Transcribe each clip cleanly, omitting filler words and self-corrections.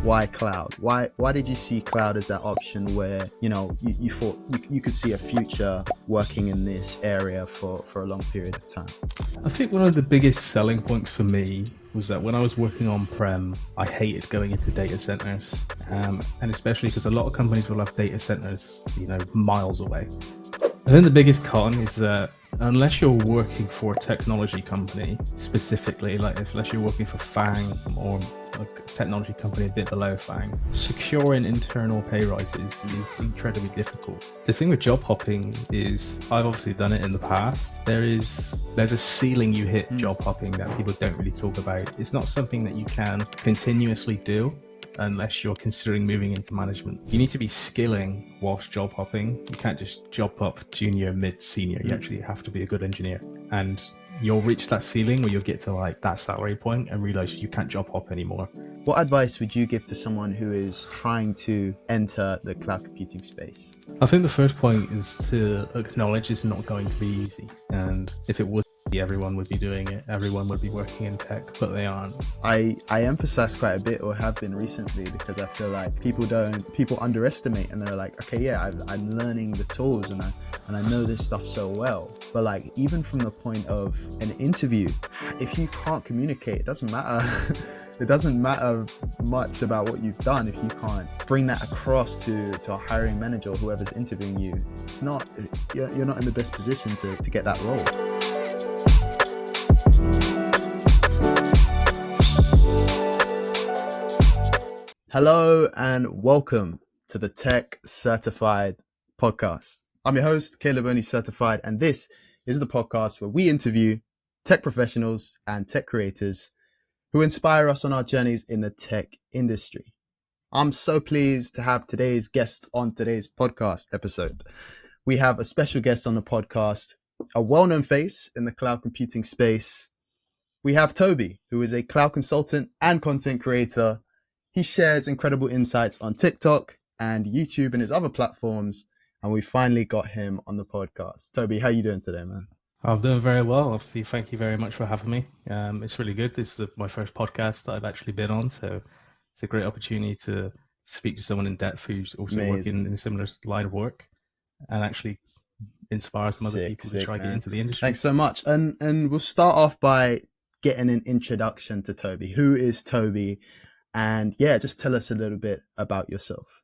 Why cloud? Why did you see cloud as that option where, you thought you could see a future working in this area for a long period of time? I think one of the biggest selling points for me was that when I was working on-prem, I hated going into data centers, and especially because a lot of companies will have data centers, miles away. I think the biggest con is that unless you're working for a technology company specifically, unless you're working for FANG or a technology company a bit below FANG, securing internal pay rises is incredibly difficult. The thing with job hopping is, I've obviously done it in the past, there's a ceiling you hit job hopping that people don't really talk about. It's not something that you can continuously do unless you're considering moving into management. You need to be skilling whilst job hopping. You can't just job hop junior, mid, senior. You actually have to be a good engineer. And you'll reach that ceiling where you'll get to that salary point and realize you can't job hop anymore. What advice would you give to someone who is trying to enter the cloud computing space? I think the first point is to acknowledge it's not going to be easy. And if it was, everyone would be doing it. Everyone would be working in tech, but they aren't. I emphasize quite a bit, or have been recently, because I feel like people underestimate, and they're like, okay, yeah, I'm learning the tools and I know this stuff so well. But even from the point of an interview, if you can't communicate, it doesn't matter. It doesn't matter much about what you've done if you can't bring that across to a hiring manager or whoever's interviewing you. You're not in the best position to get that role. Hello and welcome to the Tech Certified podcast. I'm your host, Caleb Only Certified, and this is the podcast where we interview tech professionals and tech creators who inspire us on our journeys in the tech industry. I'm so pleased to have today's guest on today's podcast episode. We have a special guest on the podcast, a well-known face in the cloud computing space. We have Toby, who is a cloud consultant and content creator. He shares incredible insights on TikTok and YouTube and his other platforms, and we finally got him on the podcast. Toby, how are you doing today, man? I'm doing very well. Obviously, thank you very much for having me. It's really good. This is my first podcast that I've actually been on, so it's a great opportunity to speak to someone in depth who's also working in a similar line of work and actually inspire some other people to try to get into the industry. Thanks so much. And we'll start off by getting an introduction to Toby. Who is Toby? And just tell us a little bit about yourself.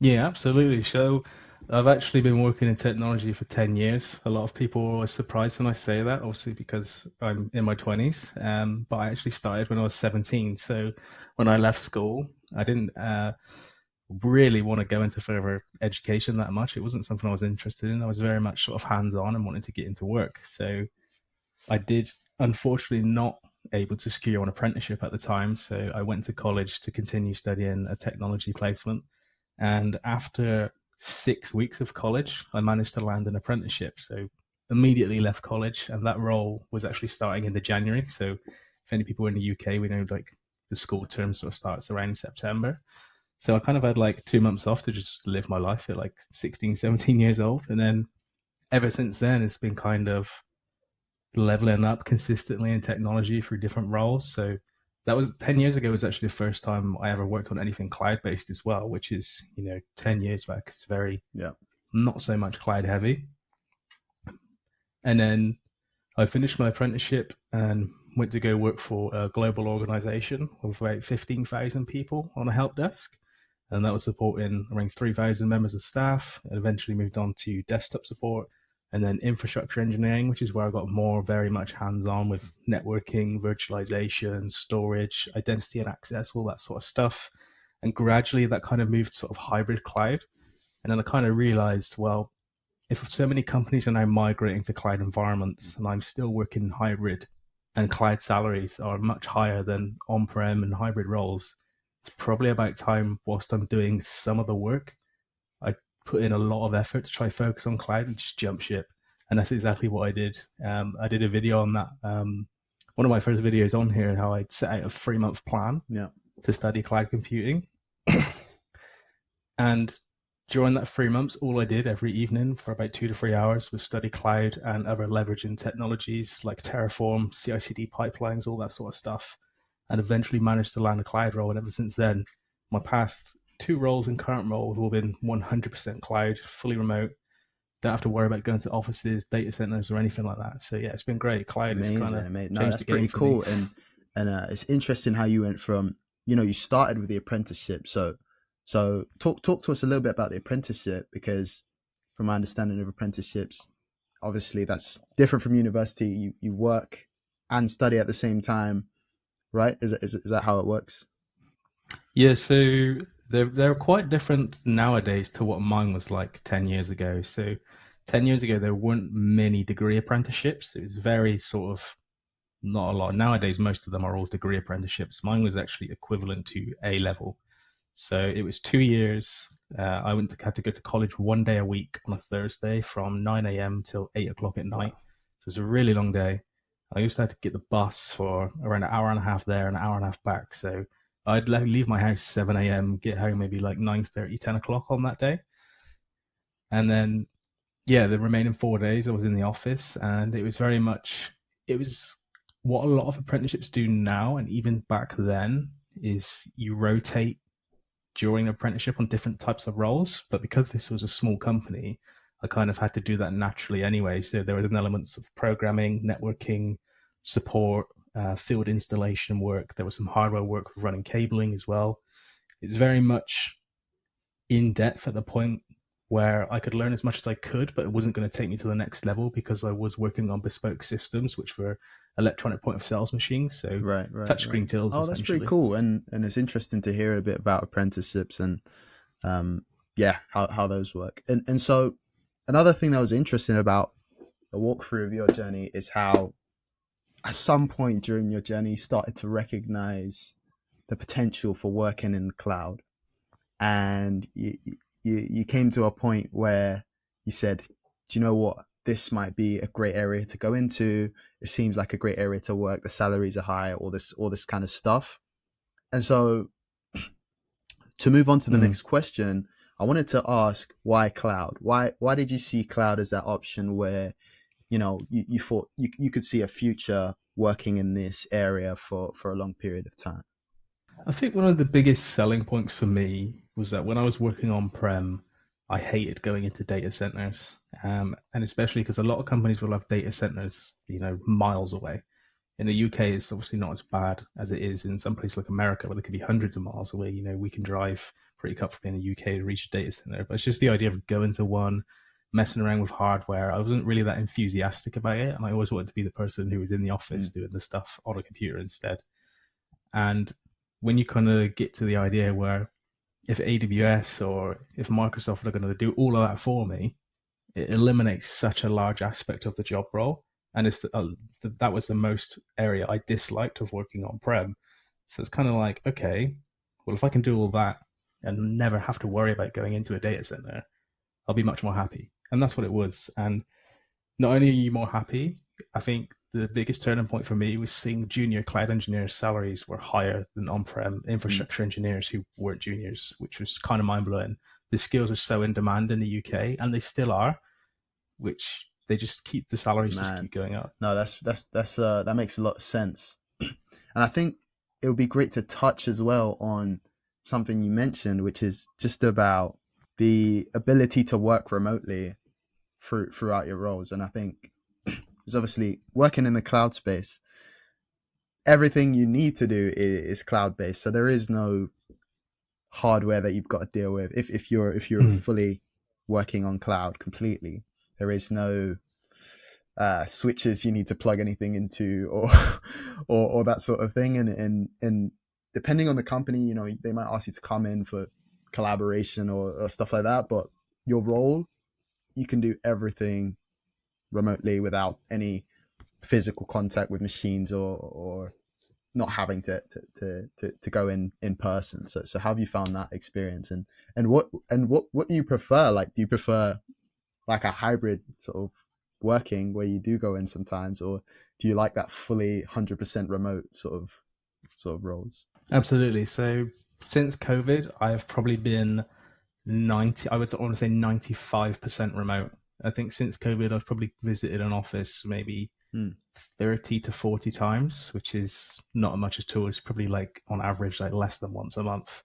Yeah, absolutely. So I've actually been working in technology for 10 years. A lot of people are always surprised when I say that, obviously because I'm in my 20s, but I actually started when I was 17. So when I left school, I didn't really want to go into further education that much. It wasn't something I was interested in. I was very much sort of hands-on and wanted to get into work. So I did, unfortunately, not able to secure an apprenticeship at the time. So I went to college to continue studying a technology placement. And after 6 weeks of college, I managed to land an apprenticeship. So immediately left college, and that role was actually starting in the January. So if any people in the UK, we know the school term sort of starts around September. So I kind of had 2 months off to just live my life at 16, 17 years old. And then ever since then, it's been kind of leveling up consistently in technology through different roles. So that was 10 years ago was actually the first time I ever worked on anything cloud-based as well, which is, 10 years back. It's very not so much cloud heavy. And then I finished my apprenticeship and went to go work for a global organization of about 15,000 people on a help desk. And that was supporting around 3,000 members of staff, and eventually moved on to desktop support and then infrastructure engineering, which is where I got very much hands-on with networking, virtualization, storage, identity and access, all that sort of stuff. And gradually that kind of moved sort of hybrid cloud. And then I kind of realized, well, if so many companies are now migrating to cloud environments and I'm still working hybrid and cloud salaries are much higher than on-prem and hybrid roles, it's probably about time, whilst I'm doing some of the work, I put in a lot of effort to try to focus on cloud and just jump ship. And that's exactly what I did. I did a video on that. One of my first videos on here, how I'd set out a 3-month plan to study cloud computing. And during that 3 months, all I did every evening for about 2 to 3 hours was study cloud and other leveraging technologies like Terraform, CI/CD pipelines, all that sort of stuff. And eventually managed to land a cloud role. And ever since then, my past two roles and current role have all been 100% cloud, fully remote. Don't have to worry about going to offices, data centers, or anything like that. So yeah, it's been great. Cloud has kind Amazing, of amazing. No, changed that's the game pretty for me. cool. And it's interesting how you went from, you started with the apprenticeship. So talk to us a little bit about the apprenticeship, because from my understanding of apprenticeships, obviously that's different from university. You work and study at the same time, right? Is that how it works? Yeah, so they're quite different nowadays to what mine was like 10 years ago. So 10 years ago, there weren't many degree apprenticeships. It was very sort of not a lot. Nowadays, most of them are all degree apprenticeships. Mine was actually equivalent to A level. So it was 2 years. Had to go to college one day a week on a Thursday from 9 a.m. till 8 o'clock at night. Wow. So it's a really long day. I used to have to get the bus for around an hour and a half there and an hour and a half back. So I'd leave my house 7 a.m., get home maybe like 9:30, 10 o'clock on that day. And then, yeah, the remaining 4 days I was in the office, and it was very much, it was what a lot of apprenticeships do now. And even back then is you rotate during apprenticeship on different types of roles. But because this was a small company, I kind of had to do that naturally anyway. So there was an elements of programming, networking, support, field installation work. There was some hardware work with running cabling as well. It's very much in depth at the point where I could learn as much as I could, but it wasn't going to take me to the next level because I was working on bespoke systems, which were electronic point of sales machines. So Right, right, right. touchscreen tills Oh, that's pretty essentially. cool. And it's interesting to hear a bit about apprenticeships and yeah, how those work. And so another thing that was interesting about a walkthrough of your journey is how at some point during your journey you started to recognize the potential for working in the cloud, and you came to a point where you said, do you know what, this might be a great area to go into. It seems like a great area to work. The salaries are high, all this kind of stuff. And so to move on to the Mm. next question, I wanted to ask, why cloud? Why did you see cloud as that option where you thought you could see a future working in this area for a long period of time? I think one of the biggest selling points for me was that when I was working on prem, I hated going into data centers, and especially because a lot of companies will have data centers, miles away. In the UK, it's obviously not as bad as it is in some places like America, where they could be hundreds of miles away. We can drive pretty comfortably in the UK to reach a data center, but it's just the idea of going to one, messing around with hardware. I wasn't really that enthusiastic about it, and I always wanted to be the person who was in the office Mm. doing the stuff on a computer instead. And when you kind of get to the idea where if AWS or if Microsoft are going to do all of that for me, it eliminates such a large aspect of the job role. And that was the most area I disliked of working on prem. So it's kind of like, okay, well, if I can do all that and never have to worry about going into a data center, I'll be much more happy. And that's what it was. And not only are you more happy, I think the biggest turning point for me was seeing junior cloud engineers' salaries were higher than on-prem Mm. infrastructure engineers who weren't juniors, which was kind of mind-blowing. The skills are so in demand in the UK, and they still are, which they just keep the salaries just Man, keep going up. no, that's that makes a lot of sense. And I think it would be great to touch as well on something you mentioned, which is just about the ability to work remotely throughout your roles. And I think it's obviously working in the cloud space, everything you need to do is cloud based. So there is no hardware that you've got to deal with. If you're Mm. fully working on cloud completely, there is no switches you need to plug anything into, or or that sort of thing. And depending on the company, they might ask you to come in for collaboration or stuff like that. But your role, you can do everything remotely without any physical contact with machines, or not having to go in person. So how have you found that experience? And what do you prefer? Like, do you prefer like a hybrid sort of working where you do go in sometimes, or do you like that fully 100% remote sort of roles? Absolutely. So since COVID, I have probably been 90, I want to say 95% remote. I think since COVID, I've probably visited an office maybe Mm. 30 to 40 times, which is not much at all. It's probably like on average, like less than once a month.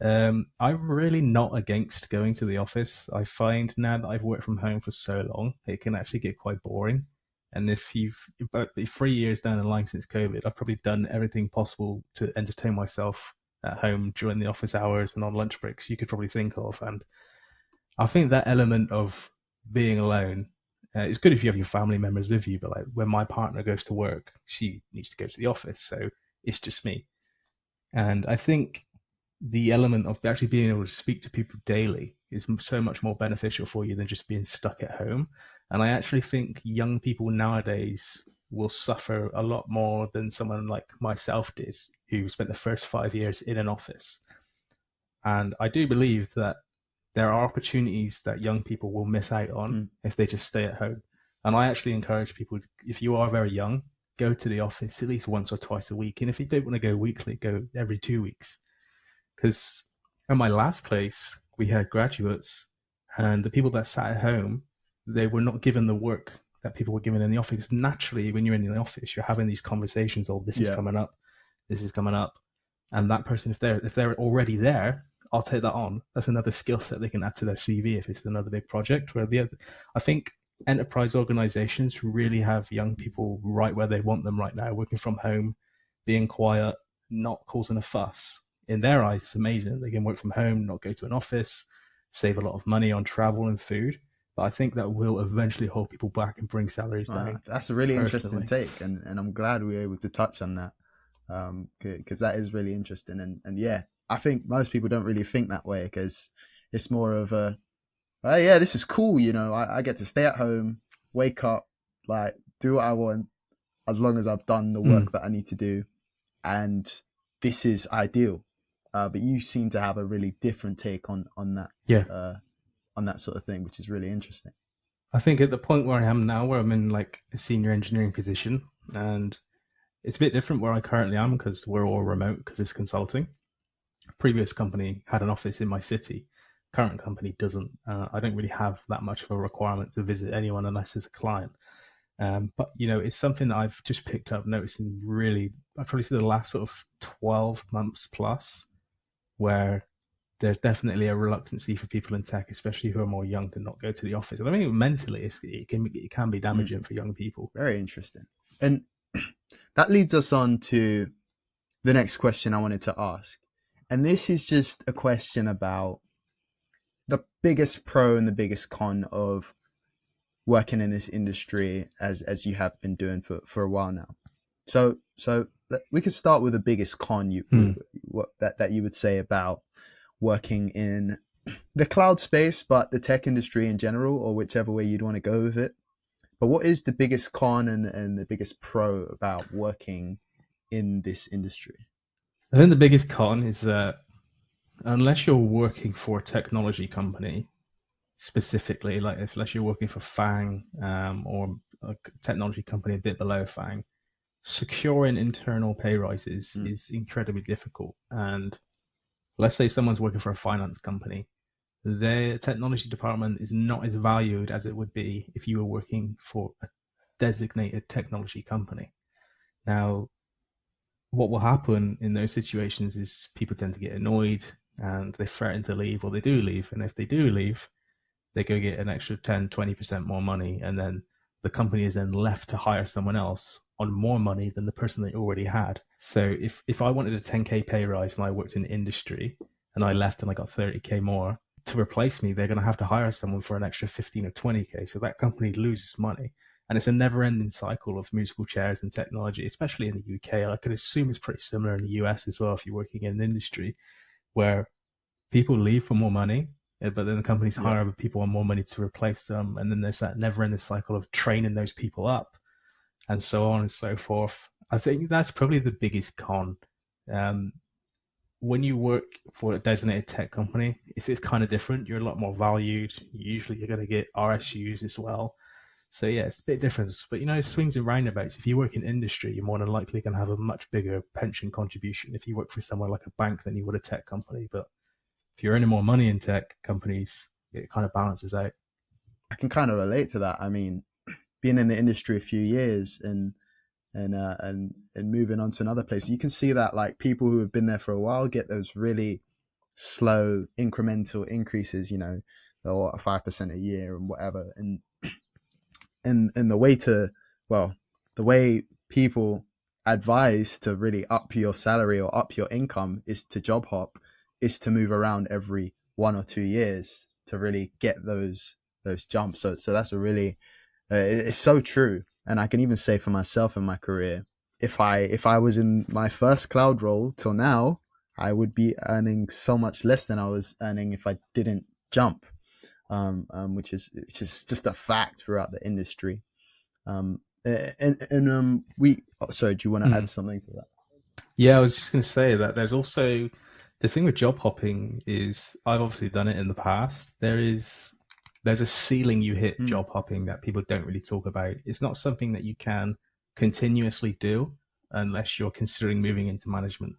I'm really not against going to the office. I find now that I've worked from home for so long, it can actually get quite boring. And if you've about 3 years down the line since COVID, I've probably done everything possible to entertain myself at home during the office hours and on lunch breaks you could probably think of. And I think that element of being alone, it's good if you have your family members with you, but like when my partner goes to work, she needs to go to the office, so it's just me. And I think the element of actually being able to speak to people daily is so much more beneficial for you than just being stuck at home. And I actually think young people nowadays will suffer a lot more than someone like myself did, who spent the first 5 years in an office. And I do believe that there are opportunities that young people will miss out on Mm. if they just stay at home. And I actually encourage people, if you are very young, go to the office at least once or twice a week. And if you don't want to go weekly, go every 2 weeks. Because at my last place, we had graduates, and the people that sat at home, they were not given the work that people were given in the office. Naturally, when you're in the office, you're having these conversations. Oh, this is Yeah. coming up, this is coming up, and that person, if they're already there, I'll take that on. That's another skill set they can add to their CV if it's another big project. Where I think enterprise organizations really have young people right where they want them right now, working from home, being quiet, not causing a fuss. In their eyes, it's amazing. They can work from home, not go to an office, save a lot of money on travel and food. But I think that will eventually hold people back and bring salaries down, That's a really interesting personally. take, and I'm glad we were able to touch on that, because that is really interesting. And yeah, I think most people don't really think that way, because it's more of a, oh yeah, this is cool, I get to stay at home, wake up, like do what I want, as long as I've done the Mm, work that I need to do, and this is ideal. But you seem to have a really different take on that, yeah. uh, on that sort of thing, which is really interesting. I think at the point where I am now, where I'm in like a senior engineering position, and it's a bit different where I currently am because we're all remote because it's consulting. Previous company had an office in my city. Current company doesn't. I don't really have that much of a requirement to visit anyone unless it's a client. But it's something that I've just picked up, noticing really, I've probably seen the last sort of 12 months plus, where there's definitely a reluctancy for people in tech, especially who are more young, to not go to the office. I mean, mentally, it can be Mm, damaging for young people. very interesting. And that leads us on to the next question I wanted to ask. And this is just a question about the biggest pro and the biggest con of working in this industry, as you have been doing for a while now. So we could start with the biggest con Hmm. that you would say about working in the cloud space, but the tech industry in general, or whichever way you'd want to go with it. But what is the biggest con and the biggest pro about working in this industry? I think the biggest con is that unless you're working for a technology company specifically, like unless you're working for FANG or a technology company a bit below FANG, securing internal pay rises Mm, is incredibly difficult. And let's say someone's working for a finance company, their technology department is not as valued as it would be if you were working for a designated technology company. Now, what will happen in those situations is people tend to get annoyed and they threaten to leave, or they do leave. And if they do leave, they go get an extra 10, 20% more money. And then the company is then left to hire someone else on more money than the person they already had. So if I wanted a 10K pay rise when I worked in industry and I left and I got 30K more, to replace me, they're going to have to hire someone for an extra 15 or 20K. So that company loses money. And it's a never ending cycle of musical chairs and technology, especially in the UK. I could assume it's pretty similar in the US as well if you're working in an industry where people leave for more money, but then the companies yeah, hire other people on more money to replace them. And then there's that never ending cycle of training those people up and so on and so forth. I think that's probably the biggest con. Um, when you work for a designated tech company, it's kind of different. You're a lot more valued. Usually you're going to get RSUs as well. So yeah, it's a bit different. But swings and roundabouts. If you work in industry, you're more than likely going to have a much bigger pension contribution if you work for somewhere like a bank than you would a tech company. But if you're earning more money in tech companies, it kind of balances out. I can kind of relate to that. I mean, being in the industry a few years and moving on to another place, you can see that like people who have been there for a while get those really slow incremental increases, or 5% a year and whatever. And the way the way people advise to really up your salary or up your income is to job hop, is to move around every 1 or 2 years to really get those jumps. So that's a really it's so true. And I can even say for myself in my career, if I was in my first cloud role till now, I would be earning so much less than I was earning if I didn't jump, which is just a fact throughout the industry. Sorry, do you want to add something to that? Yeah, I was just going to say that there's also the thing with job hopping is I've obviously done it in the past. There's a ceiling you hit job hopping that people don't really talk about. It's not something that you can continuously do unless you're considering moving into management,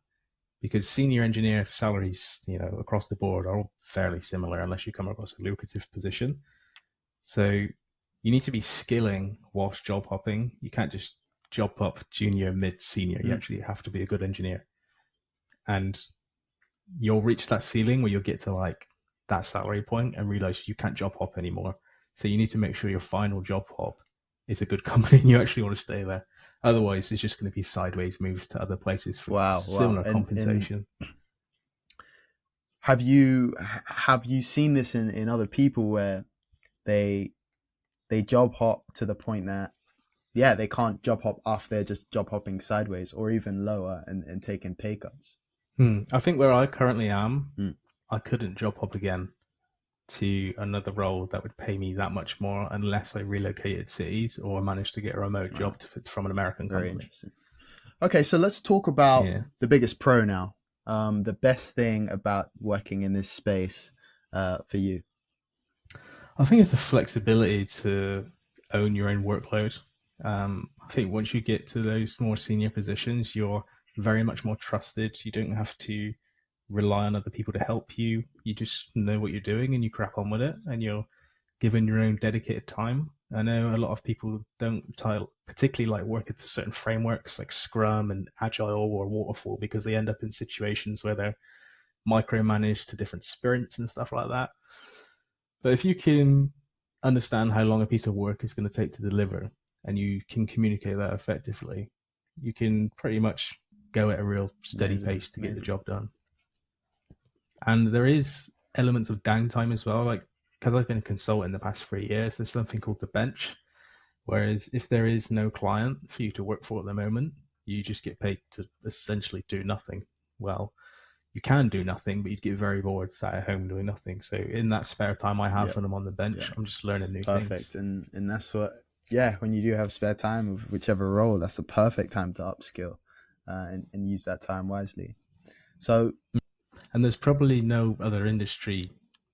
because senior engineer salaries, across the board are all fairly similar unless you come across a lucrative position. So you need to be skilling whilst job hopping. You can't just job up junior, mid, senior. You actually have to be a good engineer. And you'll reach that ceiling where you'll get to like that salary point and realize you can't job hop anymore. So you need to make sure your final job hop is a good company and you actually want to stay there. Otherwise, it's just going to be sideways moves to other places for similar compensation. Have you seen this in other people where they job hop to the point that they can't job hop after they're just job hopping sideways or even lower and taking pay cuts? I think where I currently am, I couldn't job hop again to another role that would pay me that much more unless I relocated cities or managed to get a remote job from an American company. Very interesting. Okay, so let's talk about the biggest pro now. The best thing about working in this space for you. I think it's the flexibility to own your own workload. I think once you get to those more senior positions, you're very much more trusted. You don't have to rely on other people to help you. You just know what you're doing and you crack on with it, and you're given your own dedicated time. I know a lot of people don't particularly like working to certain frameworks like Scrum and Agile or Waterfall because they end up in situations where they're micromanaged to different sprints and stuff like that. But if you can understand how long a piece of work is going to take to deliver and you can communicate that effectively, you can pretty much go at a real steady pace to get the job done. And there is elements of downtime as well. Like, because I've been a consultant the past 3 years, there's something called the bench. Whereas if there is no client for you to work for at the moment, you just get paid to essentially do nothing. Well, you can do nothing, but you'd get very bored sat at home doing nothing. So in that spare time I have when I'm on the bench, I'm just learning new things. Perfect. And that's what, when you do have spare time of whichever role, that's a perfect time to upskill and use that time wisely. So, and there's probably no other industry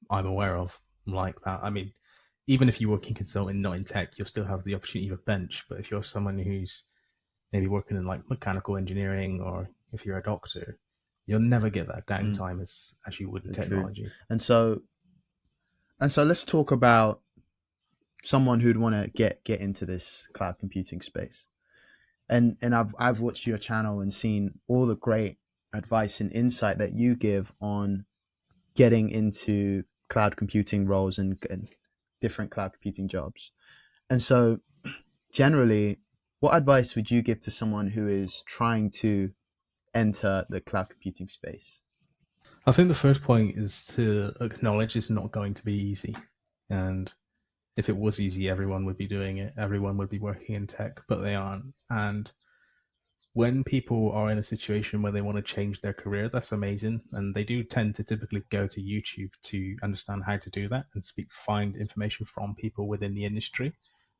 I'm aware of like that. I mean, even if you work in consulting, not in tech, you'll still have the opportunity of a bench. But if you're someone who's maybe working in like mechanical engineering, or if you're a doctor, you'll never get that downtime as you would in technology. True. And so let's talk about someone who'd want to get into this cloud computing space. And I've watched your channel and seen all the great advice and insight that you give on getting into cloud computing roles and different cloud computing jobs. And so generally, what advice would you give to someone who is trying to enter the cloud computing space? I think the first point is to acknowledge it's not going to be easy. And if it was easy, everyone would be doing it. Everyone would be working in tech, but they aren't. And when people are in a situation where they want to change their career, that's amazing. And they do tend to typically go to YouTube to understand how to do that and find information from people within the industry.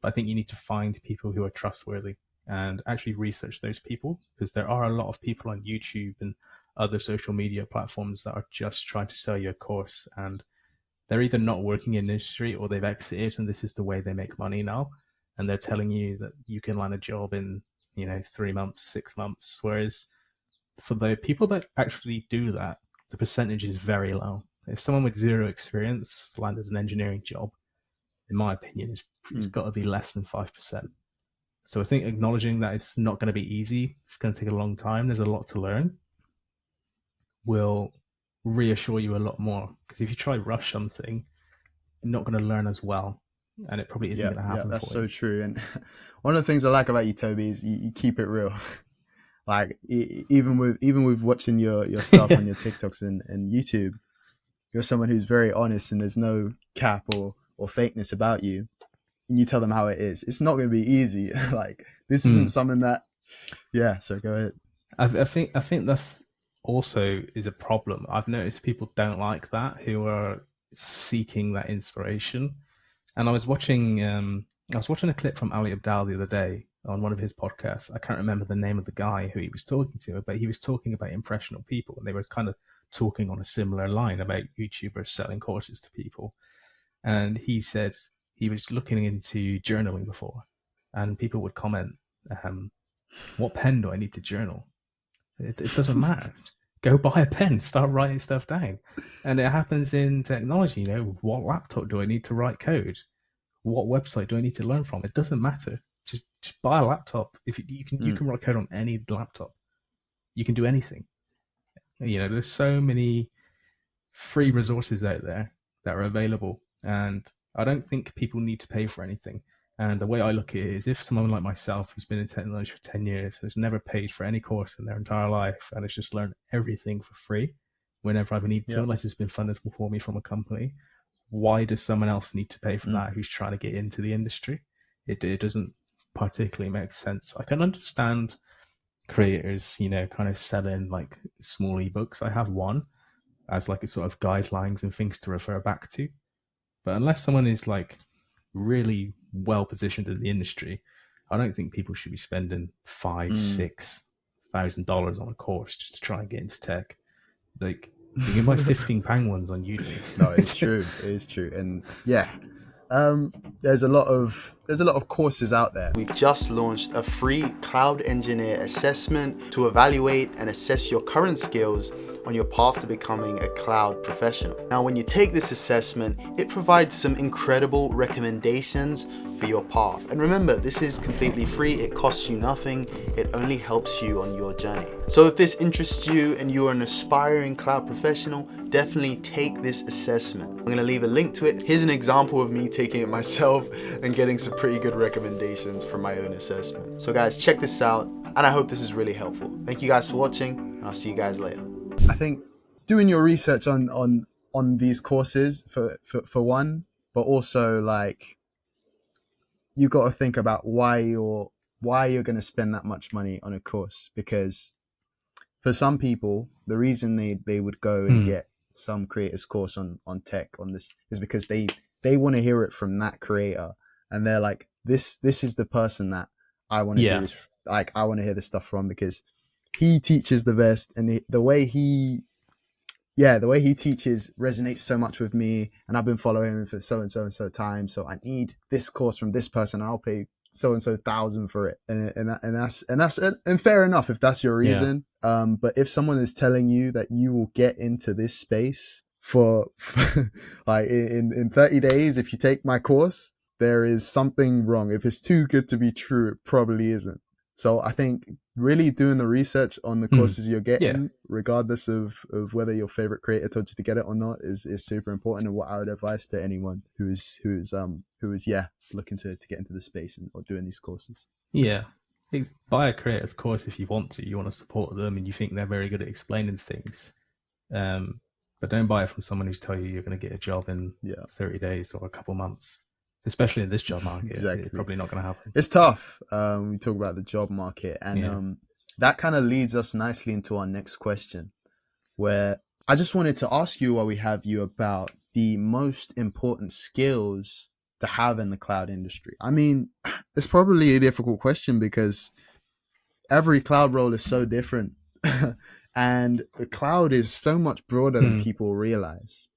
But I think you need to find people who are trustworthy and actually research those people, because there are a lot of people on YouTube and other social media platforms that are just trying to sell you a course, and they're either not working in the industry or they've exited and this is the way they make money now. And they're telling you that you can land a job in 3 months, 6 months. Whereas for the people that actually do that, the percentage is very low. If someone with zero experience landed an engineering job, in my opinion, it's got to be less than 5%. So I think acknowledging that it's not going to be easy, it's going to take a long time, there's a lot to learn, will reassure you a lot more. Because if you try rush something, you're not going to learn as well, and it probably isn't Yeah, going to yeah, happen that's for so you. true. And one of the things I like about you, Toby, is you keep it real. Like even with watching your stuff on your TikToks and YouTube, you're someone who's very honest, and there's no cap or fakeness about you. And you tell them how it is. It's not going to be easy. Like this isn't Hmm. something that. Yeah. So go ahead. I think that's also is a problem. I've noticed people don't like that, who are seeking that inspiration. And I was watching a clip from Ali Abdal the other day on one of his podcasts. I can't remember the name of the guy who he was talking to, but he was talking about impressionable people, and they were kind of talking on a similar line about YouTubers selling courses to people. And he said he was looking into journaling before, and people would comment, um, "What pen do I need to journal?" It doesn't matter. Go buy a pen, start writing stuff down. And it happens in technology. What laptop do I need to write code? What website do I need to learn from? It doesn't matter. Just buy a laptop. If you Mm, can write code on any laptop. You can do anything. There's so many free resources out there that are available, and I don't think people need to pay for anything. And the way I look at it is, if someone like myself, who's been in technology for 10 years, has never paid for any course in their entire life and has just learned everything for free whenever I've needed to, yeah. unless it's been funded for me from a company, why does someone else need to pay for Mm, that who's trying to get into the industry? It doesn't particularly make sense. I can understand creators, kind of selling like small ebooks. I have one as like a sort of guidelines and things to refer back to. But unless someone is like really well positioned in the industry, I don't think people should be spending five, mm. $6,000 on a course just to try and get into tech. Like you can buy £15 ones on No, it's Udemy. true. It is true. And yeah, um, there's a lot of courses out there. We've just launched a free cloud engineer assessment to evaluate and assess your current skills on your path to becoming a cloud professional. Now, when you take this assessment, it provides some incredible recommendations for your path. And remember, this is completely free. It costs you nothing. It only helps you on your journey. So if this interests you and you're an aspiring cloud professional, definitely take this assessment. I'm gonna leave a link to it. Here's an example of me taking it myself and getting some pretty good recommendations from my own assessment. So guys, check this out, and I hope this is really helpful. Thank you guys for watching, and I'll see you guys later. I think doing your research on these courses for one, but also like you got to think about why you're going to spend that much money on a course, because for some people the reason they would go and Hmm. get some creator's course on tech on this is because they want to hear it from that creator, and they're like, this is the person that I want to do Yeah. this, like I want to hear this stuff from, because he teaches the best, and the way he teaches resonates so much with me, and I've been following him for so and so and so time. So I need this course from this person, and I'll pay so and so thousand for it, and fair enough if that's your Yeah. reason. But if someone is telling you that you will get into this space for like in 30 days if you take my course, there is something wrong. If it's too good to be true, it probably isn't. So I think really doing the research on the Hmm. courses you're Yeah. getting, regardless of whether your favorite creator told you to get it or not, is super important, and what I would advise to anyone who is looking to get into the space or doing these courses. Yeah. Buy a creator's course if you want to. You want to support them and you think they're very good at explaining things. Um, but don't buy it from someone who's telling you you're going to get a job in Yeah, 30 days or a couple months. Especially in this job market, it's exactly. probably not going to happen. It's tough. We talk about the job market, and Yeah. that kind of leads us nicely into our next question, where I just wanted to ask you while we have you about the most important skills to have in the cloud industry. I mean, it's probably a difficult question because every cloud role is so different. And the cloud is so much broader than Hmm. people realize.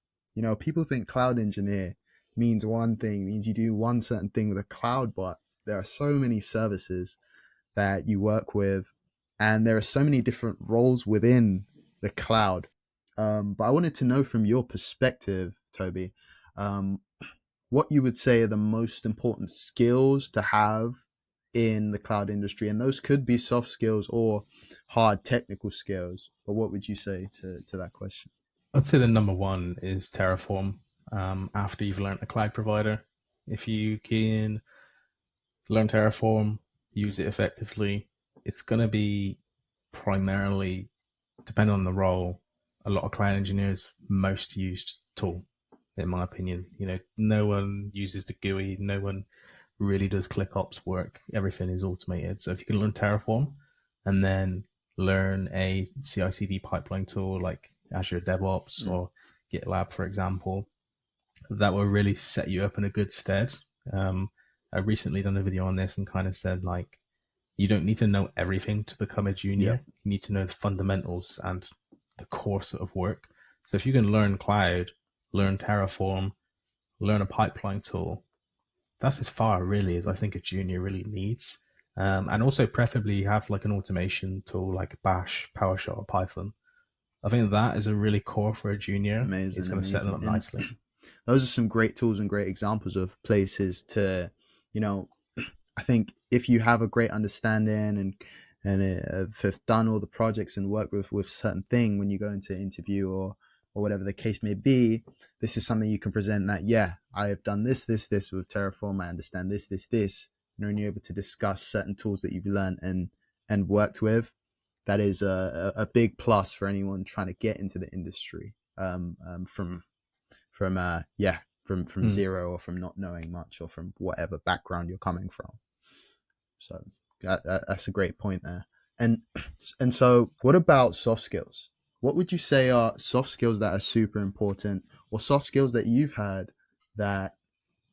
People think cloud engineer means one thing, means you do one certain thing with a cloud, but there are so many services that you work with, and there are so many different roles within the cloud. But I wanted to know from your perspective, Toby, um, what you would say are the most important skills to have in the cloud industry. And those could be soft skills or hard technical skills. But what would you say to that question? I'd say the number one is Terraform. After you've learned a cloud provider, if you can learn Terraform, use it effectively, it's going to be primarily, depending on the role, a lot of cloud engineers' most used tool, in my opinion. No one uses the GUI, no one really does ClickOps work. Everything is automated. So if you can learn Terraform and then learn a CI/CD pipeline tool like Azure DevOps or GitLab, for example, that will really set you up in a good stead. I recently done a video on this and kind of said like, you don't need to know everything to become a Yeah. junior. You need to know the fundamentals and the core sort of work. So if you can learn cloud, learn Terraform, learn a pipeline tool, that's as far really as I think a junior really needs. And also preferably have like an automation tool like Bash, PowerShell, or Python. I think that is a really core for a junior. It's Amazing, going to set them amazing. up And nicely. those are some great tools and great examples of places to, you know, I think if you have a great understanding and have done all the projects and worked with certain thing when you go into interview or whatever the case may be, this is something you can present that, yeah, I have done this with Terraform. I understand this, and you're able to discuss certain tools that you've learned and worked with. That is a big plus for anyone trying to get into the industry from Hmm. zero or from not knowing much or from whatever background you're coming from. So that's a great point there. And and so, what about soft skills? What would you say are soft skills that are super important, or soft skills that you've had that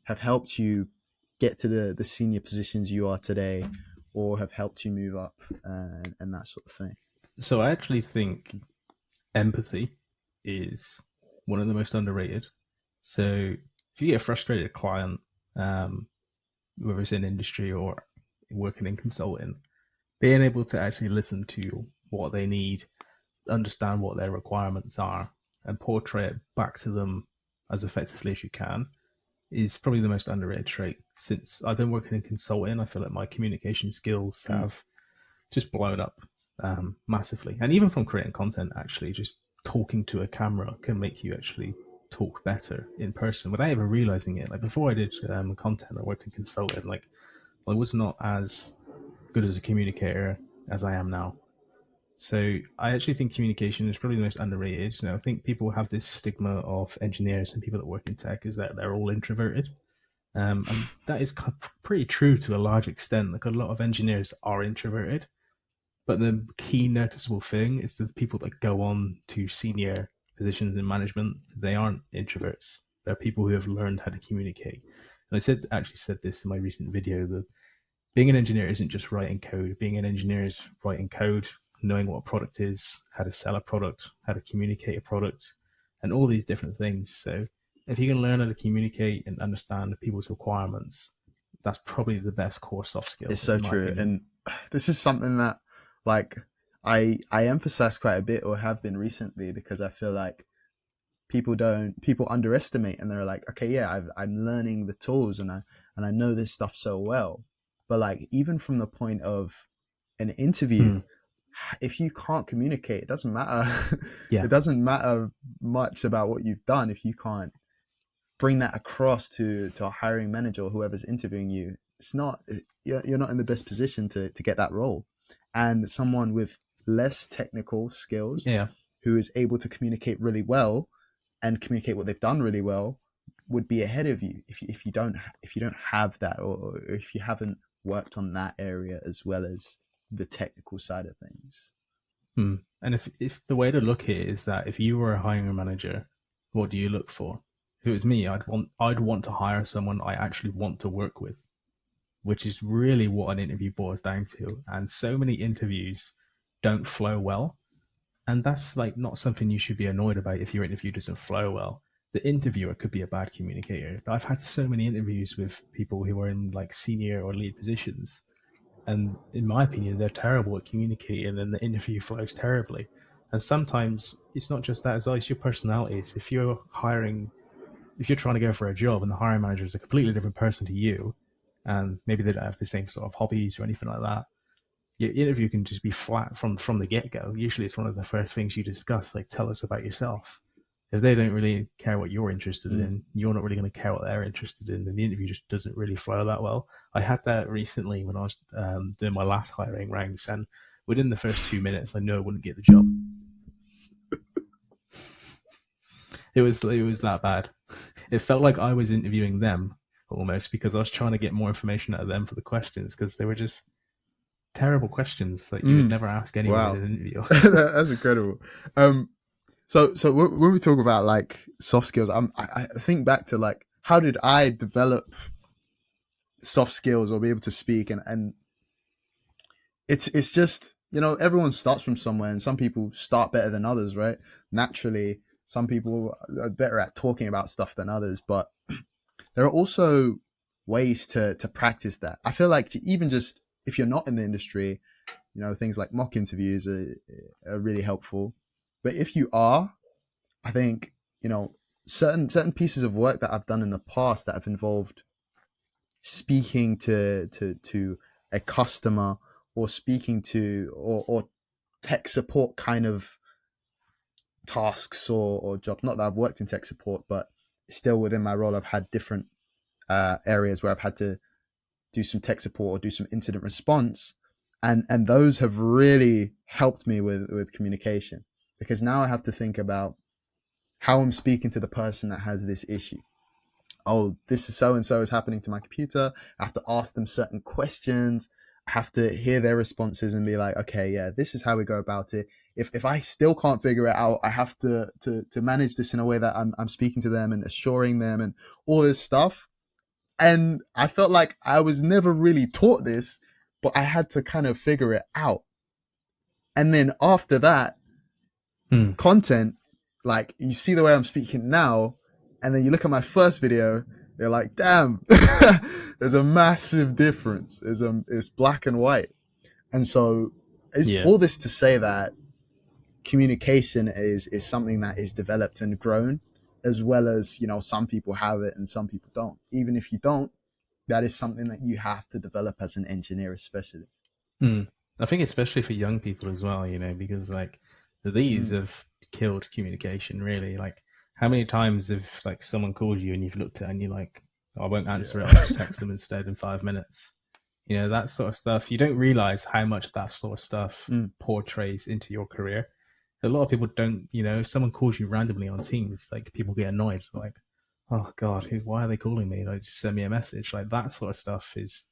have helped you get to the senior positions you are today, or have helped you move up and that sort of thing? So I actually think empathy is one of the most underrated. So if you get a frustrated client, um, whether it's in industry or working in consulting, being able to actually listen to what they need, understand what their requirements are, and portray it back to them as effectively as you can is probably the most underrated trait. Since I've been working in consulting, I feel like my communication skills Mm, have just blown up massively. And even from creating content, actually, just talking to a camera can make you actually talk better in person without even realizing it. Like before I did content, I worked in consulting. Like I was not as good as a communicator as I am now. So I actually think communication is probably the most underrated. I think people have this stigma of engineers and people that work in tech is that they're all introverted. And that is pretty true to a large extent. Like a lot of engineers are introverted, but the key noticeable thing is that the people that go on to senior positions in management, they aren't introverts. They're people who have learned how to communicate. And actually said this in my recent video that being an engineer isn't just writing code. Being an engineer is writing code, knowing what a product is, how to sell a product, how to communicate a product, and all these different things. So if you can learn how to communicate and understand people's requirements, that's probably the best core soft skill, it's so in my true, opinion. and this is something that like I emphasize quite a bit or have been recently because I feel like people underestimate and they're like, okay, yeah, I'm learning the tools and I know this stuff so well, but like even from the point of an interview, Hmm. if you can't communicate, it doesn't matter. Yeah. It doesn't matter much about what you've done if you can't bring that across to a hiring manager or whoever's interviewing you. It's not you're not in the best position to get that role, and someone with less technical skills Yeah. who is able to communicate really well and communicate what they've done really well would be ahead of you if you don't have that, or if you haven't worked on that area as well as the technical side of things. Hmm. And if the way to look at it is that if you were a hiring manager, what do you look for? If it was me, I'd want to hire someone I actually want to work with, which is really what an interview boils down to. And so many interviews don't flow well. And that's like not something you should be annoyed about if your interview doesn't flow well. The interviewer could be a bad communicator. I've had so many interviews with people who are in like senior or lead positions, and in my opinion, they're terrible at communicating, and the interview flows terribly. And sometimes it's not just that as well; it's your personalities. If you're trying to go for a job, and the hiring manager is a completely different person to you, and maybe they don't have the same sort of hobbies or anything like that, your interview can just be flat from the get go. Usually, it's one of the first things you discuss, like tell us about yourself. if they don't really care what you're interested Mm. in, you're not really going to care what they're interested in, and the interview just doesn't really flow that well. I had that recently when I was doing my last hiring rounds, and within the first 2 minutes, I knew I wouldn't get the job. It was that bad. It felt like I was interviewing them almost, because I was trying to get more information out of them for the questions, because they were just terrible questions that you would never ask anyone in Wow. an interview. That's incredible. So when we talk about like soft skills, I think back to like, how did I develop soft skills or be able to speak? And it's just, everyone starts from somewhere, and some people start better than others, right? Naturally, some people are better at talking about stuff than others, but there are also ways to practice that. I feel like, even just if you're not in the industry, things like mock interviews are really helpful. But if you are, I think, certain pieces of work that I've done in the past that have involved speaking to a customer, or speaking to, or tech support kind of tasks, or jobs. Not that I've worked in tech support, but still within my role, I've had different areas where I've had to do some tech support or do some incident response, and those have really helped me with communication, because now I have to think about how I'm speaking to the person that has this issue. Oh, this is so and so is happening to my computer. I have to ask them certain questions. I have to hear their responses and be like, okay, yeah, this is how we go about it. If I still can't figure it out, I have to manage this in a way that I'm speaking to them and assuring them and all this stuff. And I felt like I was never really taught this, but I had to kind of figure it out. And then after that, content, like, you see the way I'm speaking now, and then you look at my first video, they're like, damn, there's a massive difference. It's black and white. And so it's Yeah. all this to say that communication is something that is developed and grown, as well as, some people have it and some people don't. Even if you don't, that is something that you have to develop as an engineer, especially. I think especially for young people as well, because like these Mm, have killed communication really. Like, how many times have like someone called you and you've looked at it and you're like, oh, I won't answer it, I'll just text them instead in 5 minutes. That sort of stuff. You don't realize how much that sort of stuff mm, portrays into your career. A lot of people don't, if someone calls you randomly on Teams, like people get annoyed, like, oh God, why are they calling me? Like, just send me a message. Like, that sort of stuff is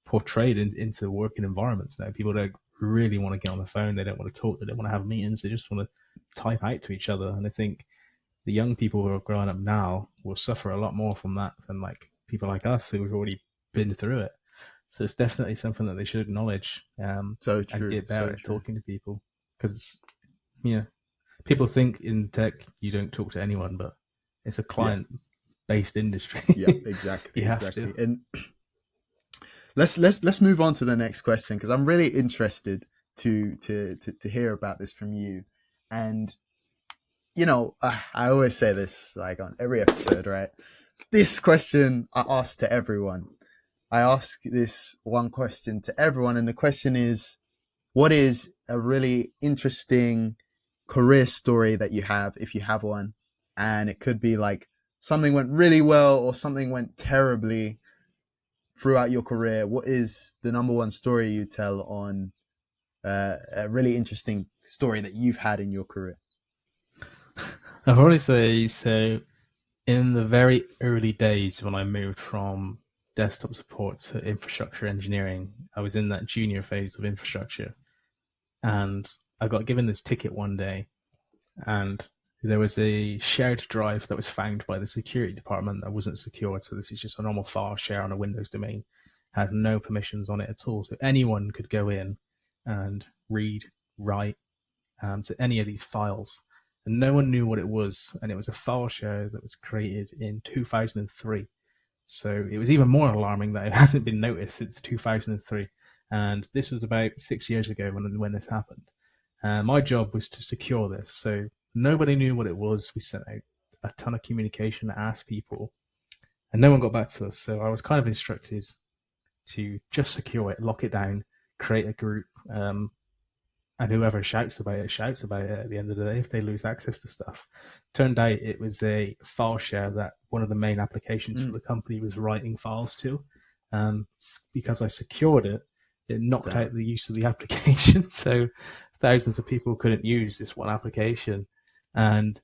portrayed into working environments now. People don't really want to get on the phone. They don't want to talk. They don't want to have meetings. They just want to type out to each other. And I think the young people who are growing up now will suffer a lot more from that than like people like us who've already been through it. So it's definitely something that they should acknowledge, so and true. get better So at true. talking to people. Because, people think in tech you don't talk to anyone, but it's a Yeah. client-based industry. Yeah, You exactly. have to. Exactly. And let's move on to the next question, because I'm really interested to hear about this from you. And I always say this, like, on every episode, right? This question I ask to everyone. I ask this one question to everyone, and the question is, what is a really interesting career story that you have, if you have one? And it could be like something went really well or something went terribly throughout your career. What is the number one story you tell on a really interesting story that you've had in your career? I'd probably say so. In the very early days when I moved from desktop support to infrastructure engineering, I was in that junior phase of infrastructure, and I got given this ticket one day, and there was a shared drive that was found by the security department that wasn't secured. So this is just a normal file share on a Windows domain, had no permissions on it at all. So anyone could go in and read, write to any of these files. And no one knew what it was. And it was a file share that was created in 2003. So it was even more alarming that it hasn't been noticed since 2003. And this was about 6 years ago when this happened. My job was to secure this. So nobody knew what it was. We sent out a ton of communication, asked people, and no one got back to us. So I was kind of instructed to just secure it, lock it down, create a group, and whoever shouts about it at the end of the day if they lose access to stuff. Turned out it was a file share that one of the main applications for the company was writing files to. Because I secured it, it knocked out the use of the application. So thousands of people couldn't use this one application. And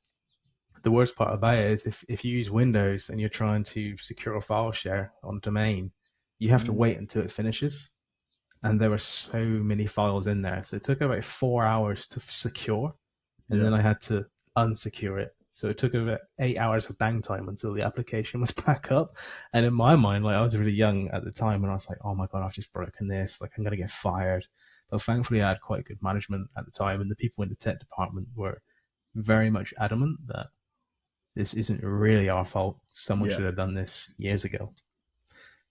the worst part about it is if you use Windows and you're trying to secure a file share on domain, you have to wait until it finishes. And there were so many files in there. So it took about 4 hours to secure. And then I had to unsecure it. So it took about 8 hours of downtime until the application was back up. And in my mind, like I was really young at the time, and I was like, oh my God, I've just broken this. Like I'm going to get fired. But thankfully I had quite good management at the time. And the people in the tech department were very much adamant that this isn't really our fault. Someone should have done this years ago.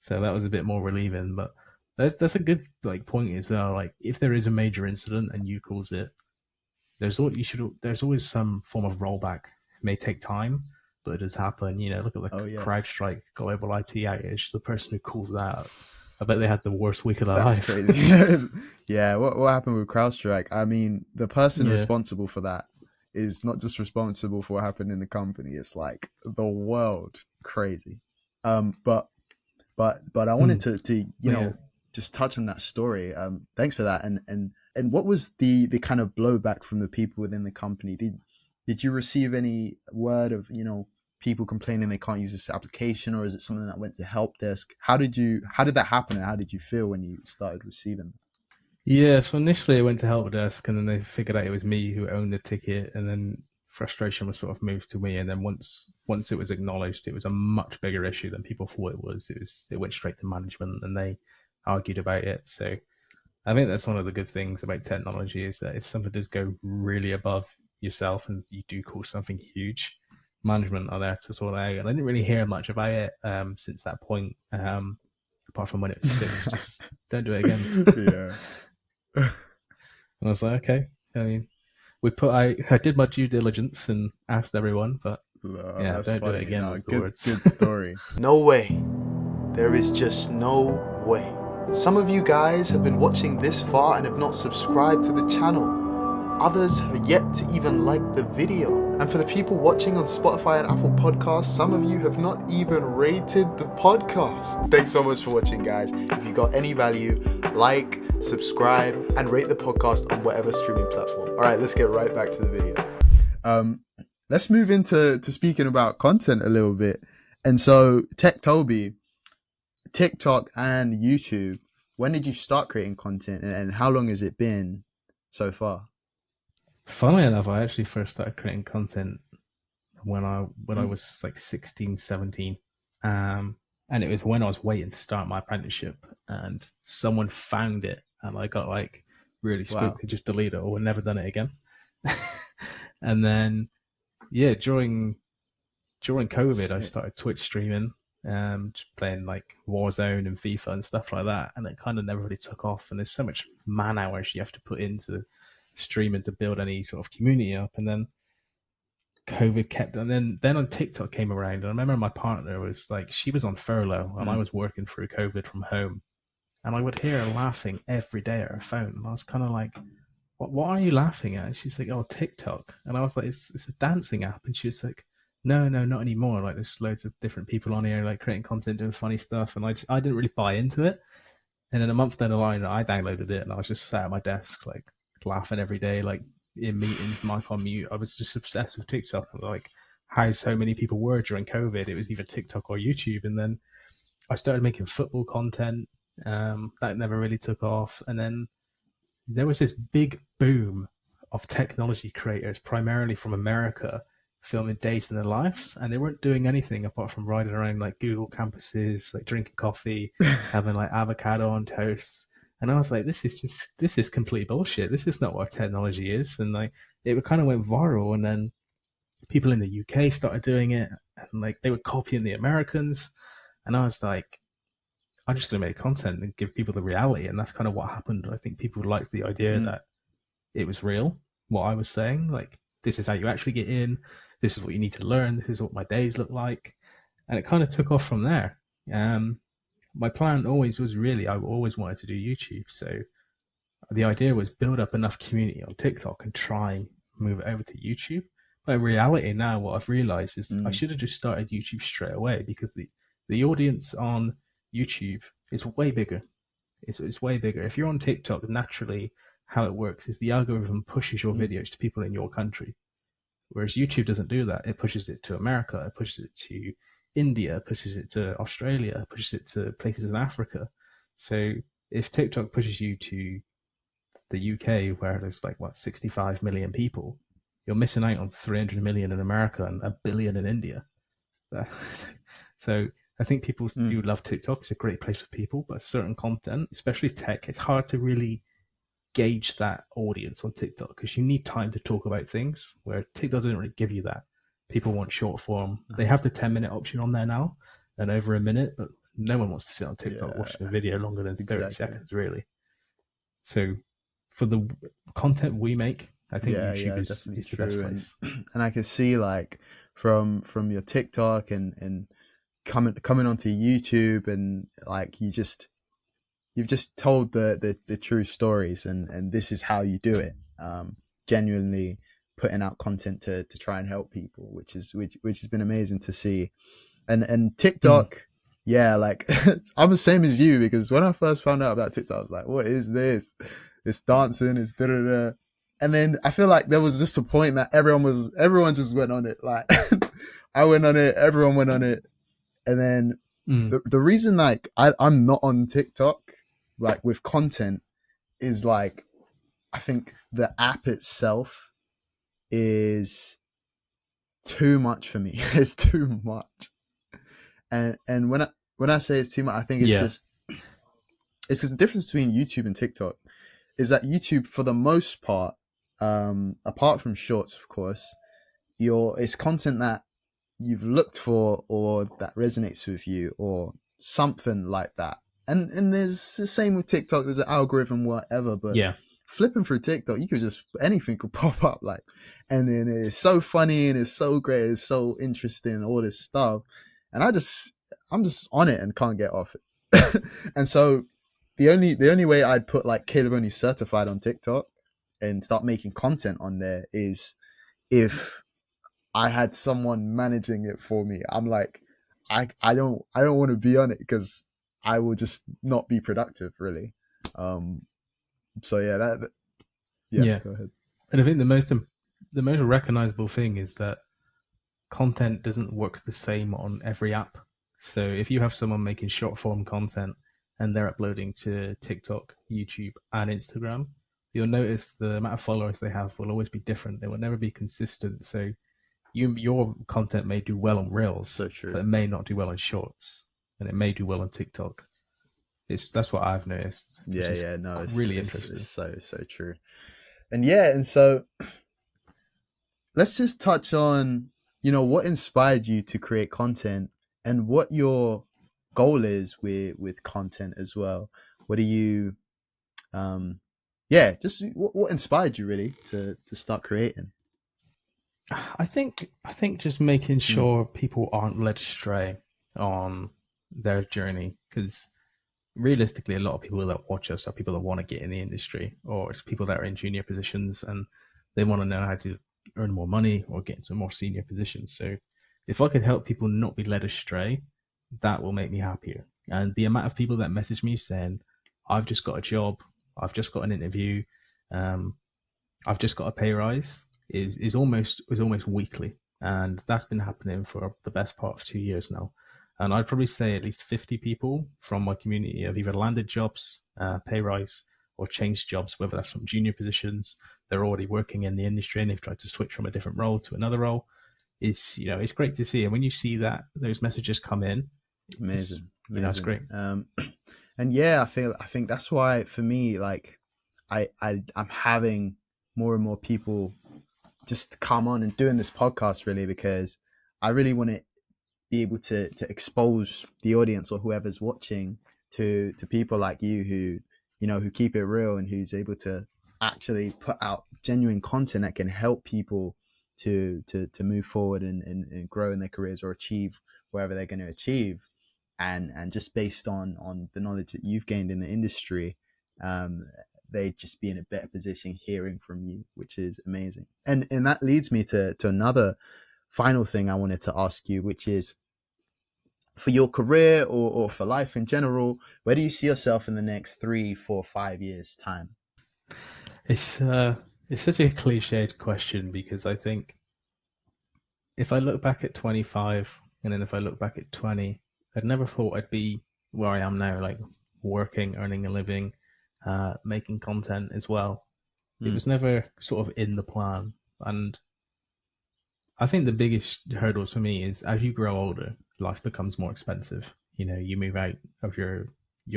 So that was a bit more relieving. But that's a good like point as well. Like if there is a major incident and you cause it, there's always some form of rollback. It may take time, but it does happen. You know, look at the CrowdStrike global IT outage. The person who calls that, I bet they had the worst week of their life. That's crazy. Yeah, what happened with CrowdStrike? I mean, the person responsible for that is not just responsible for what happened in the company. It's like the world. Crazy. But I wanted to you know just touch on that story. Thanks for that. And what was the kind of blowback from the people within the company? Did you receive any word of, you know, people complaining they can't use this application, or is it something that went to help desk? How did that happen, and how did you feel when you started receiving? Yeah, so initially I went to help desk, and then they figured out it was me who owned the ticket, and then frustration was sort of moved to me. And then once it was acknowledged, it was a much bigger issue than people thought it was. It went straight to management, and they argued about it. So I think that's one of the good things about technology, is that if something does go really above yourself and you do cause something huge, management are there to sort it out. And I didn't really hear much about it since that point, apart from when it was fixed. Just don't do it again. And I was like, okay. I mean, I did my due diligence and asked everyone, but don't funny. Do it again. No, good story. No way. There is just no way. Some of you guys have been watching this far and have not subscribed to the channel. Others have yet to even like the video. And for the people watching on Spotify and Apple Podcasts, some of you have not even rated the podcast. Thanks so much for watching, guys. If you got any value, like, subscribe, and rate the podcast on whatever streaming platform. All right, let's get right back to the video. Let's move into speaking about content a little bit. And so, Toby, TikTok and YouTube, when did you start creating content, and how long has it been so far? Funnily enough, I actually first started creating content when I was like 16, 17. And it was when I was waiting to start my apprenticeship, and someone found it, and I got like really spooked and just deleted it, or never done it again. And then, during COVID, I started Twitch streaming, just playing like Warzone and FIFA and stuff like that, and it kind of never really took off. And there's so much man hours you have to put into streaming to build any sort of community up. And then COVID kept, and then on TikTok came around, and I remember my partner was like, she was on furlough and I was working through COVID from home, and I would hear her laughing every day at her phone, and I was kind of like, what are you laughing at? And she's like, oh, TikTok. And I was like, it's a dancing app. And she was like, no, not anymore. Like there's loads of different people on here like creating content, doing funny stuff, and I didn't really buy into it. And then a month down the line, I downloaded it, and I was just sat at my desk like laughing every day, like in meetings, mic on mute. I was just obsessed with TikTok, like how so many people were during COVID. It was either TikTok or YouTube. And then I started making football content. That never really took off. And then there was this big boom of technology creators, primarily from America, filming days in their lives, and they weren't doing anything apart from riding around like Google campuses, like drinking coffee, having like avocado on toast. And I was like, this is complete bullshit. This is not what technology is. And like, it kind of went viral. And then people in the UK started doing it, and like they were copying the Americans. And I was like, I'm just going to make content and give people the reality. And that's kind of what happened. I think people liked the idea that it was real, what I was saying. Like, this is how you actually get in. This is what you need to learn. This is what my days look like. And it kind of took off from there. My plan always was I always wanted to do YouTube. So the idea was build up enough community on TikTok and try and move it over to YouTube. But in reality now, what I've realized is I should have just started YouTube straight away, because the audience on YouTube is way bigger. It's way bigger. If you're on TikTok, naturally, how it works is the algorithm pushes your videos to people in your country. Whereas YouTube doesn't do that. It pushes it to America, it pushes it to India, it pushes it to Australia, it pushes it to places in Africa. So if TikTok pushes you to the UK, where there's like, 65 million people, you're missing out on 300 million in America and a billion in India. So I think people do love TikTok. It's a great place for people, but certain content, especially tech, it's hard to really gauge that audience on TikTok, because you need time to talk about things, where TikTok doesn't really give you that. People want short form. They have the 10-minute option on there now and over a minute, but no one wants to sit on TikTok watching a video longer than 30 seconds, really. So for the content we make, I think YouTube is the best place. And I can see, like, from your TikTok and coming onto YouTube, and like you've just told the true stories, and this is how you do it. Genuinely putting out content to try and help people, which has been amazing to see. And TikTok, like I'm the same as you, because when I first found out about TikTok, I was like, what is this? It's dancing, it's da-da-da. And then I feel like there was just a point that everyone just went on it. Like I went on it, everyone went on it. And then the reason, like, I'm not on TikTok, like, with content, is like, I think the app itself is too much for me. It's too much. And when I say it's too much, I think it's because the difference between YouTube and TikTok is that YouTube, for the most part, apart from shorts, of course, it's content that you've looked for, or that resonates with you, or something like that. And there's the same with TikTok. There's an algorithm, whatever. But flipping through TikTok, you could just, anything could pop up, like, and then it's so funny and it's so great, it's so interesting, all this stuff, and I'm just on it and can't get off it. And so the only way I'd put, like, Caleb Only Certified on TikTok and start making content on there is if I had someone managing it for me. I'm like, I don't want to be on it, because I will just not be productive, really. So go ahead. And I think the most recognizable thing is that content doesn't work the same on every app. So if you have someone making short form content and they're uploading to TikTok, YouTube, and Instagram, you'll notice the amount of followers they have will always be different. They will never be consistent. So your content may do well on Reels, so true, but it may not do well on Shorts, and it may do well on TikTok. That's what I've noticed. It's really interesting. It's so true. And so let's just touch on, what inspired you to create content, and what your goal is with content as well. What do you, just what inspired you really to start creating? I think just making sure people aren't led astray on their journey, because realistically, a lot of people that watch us are people that want to get in the industry, or it's people that are in junior positions and they want to know how to earn more money or get into more senior positions. So if I could help people not be led astray, that will make me happier. And the amount of people that message me saying, I've just got a job, I've just got an interview, I've just got a pay rise, is almost weekly. And that's been happening for the best part of 2 years now. And I'd probably say at least 50 people from my community have either landed jobs, pay rise, or changed jobs, whether that's from junior positions, they're already working in the industry and they've tried to switch from a different role to another role. It's great to see. And when you see that those messages come in, amazing. That's great. And I think that's why, for me, like, I'm having more and more people just come on and doing this podcast, really, because I really want to be able to expose the audience, or whoever's watching, to people like you who keep it real, and who's able to actually put out genuine content that can help people to move forward and grow in their careers, or achieve wherever they're going to achieve. And just based on the knowledge that you've gained in the industry, they'd just be in a better position hearing from you, which is amazing. And that leads me to another final thing I wanted to ask you, which is, for your career or for life in general, where do you see yourself in the next 3, 4, 5 years time? It's such a cliched question, because I think if I look back at 25 and then if I look back at 20, I'd never thought I'd be where I am now, like working, earning a living, making content as well. It was never sort of in the plan. And I think the biggest hurdles for me is, as you grow older, life becomes more expensive. You know, you move out of your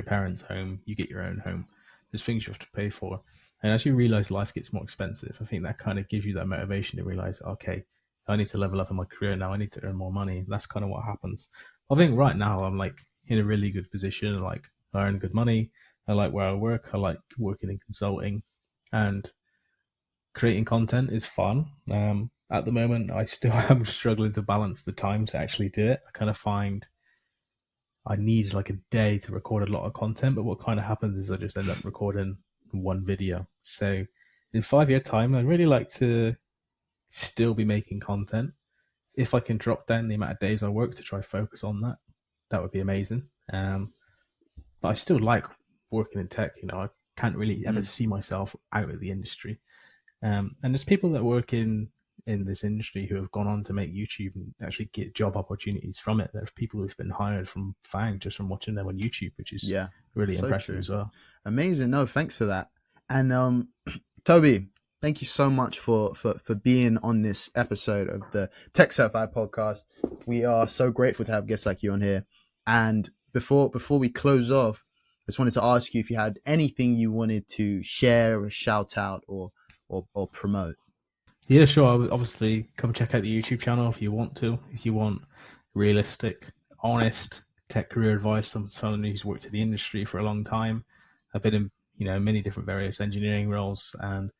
parents' home, you get your own home. There's things you have to pay for. And as you realize life gets more expensive, I think that kind of gives you that motivation to realize, okay, I need to level up in my career now. I need to earn more money. And that's kind of what happens. I think right now I'm like in a really good position. Like, I earn good money. I like where I work. I like working in consulting, and creating content is fun. At the moment, I still am struggling to balance the time to actually do it. I kind of find I need like a day to record a lot of content, but what kind of happens is I just end up recording one video. So in 5 year time, I'd really like to still be making content. If I can drop down the amount of days I work to try focus on that, that would be amazing. But I still like working in tech. You know, I can't really ever see myself out of the industry. And there's people that work in this industry who have gone on to make YouTube and actually get job opportunities from it. There's people who've been hired from FANG just from watching them on YouTube, which is really so impressive true. as well. Amazing. No, thanks for that. And Toby, thank you so much for being on this episode of the Tech Certified podcast. We are so grateful to have guests like you on here. And before we close off, I just wanted to ask you if you had anything you wanted to share or shout out or promote. Yeah, sure. Obviously, come check out the YouTube channel if you want to. If you want realistic, honest tech career advice from someone who's worked in the industry for a long time. I've been in, many different various engineering roles and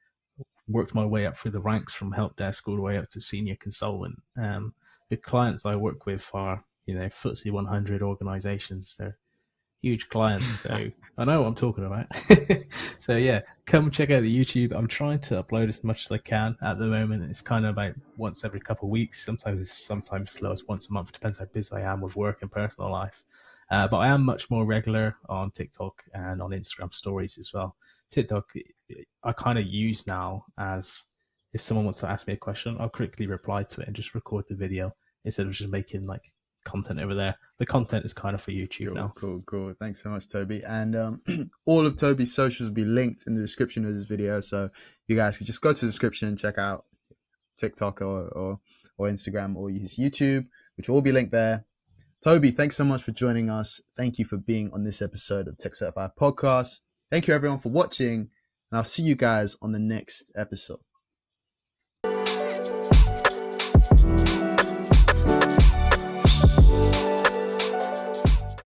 worked my way up through the ranks from help desk all the way up to senior consultant. The clients I work with are, FTSE 100 organizations. They're huge clients, so I know what I'm talking about. So yeah, come check out the YouTube. I'm trying to upload as much as I can at the moment. It's kind of about once every couple of weeks. Sometimes it's slow as once a month. Depends how busy I am with work and personal life. But I am much more regular on TikTok and on Instagram stories as well. TikTok, I kind of use now as, if someone wants to ask me a question, I'll quickly reply to it and just record the video instead of just making like content over there. The content is kind of for YouTube now. Cool. Thanks so much, Toby. And all of Toby's socials will be linked in the description of this video, so you guys can just go to the description and check out TikTok or Instagram or use YouTube, which will all be linked there. Toby, thanks so much for joining us. Thank you for being on this episode of Tech Certified Podcast. Thank you everyone for watching, and I'll see you guys on the next episode.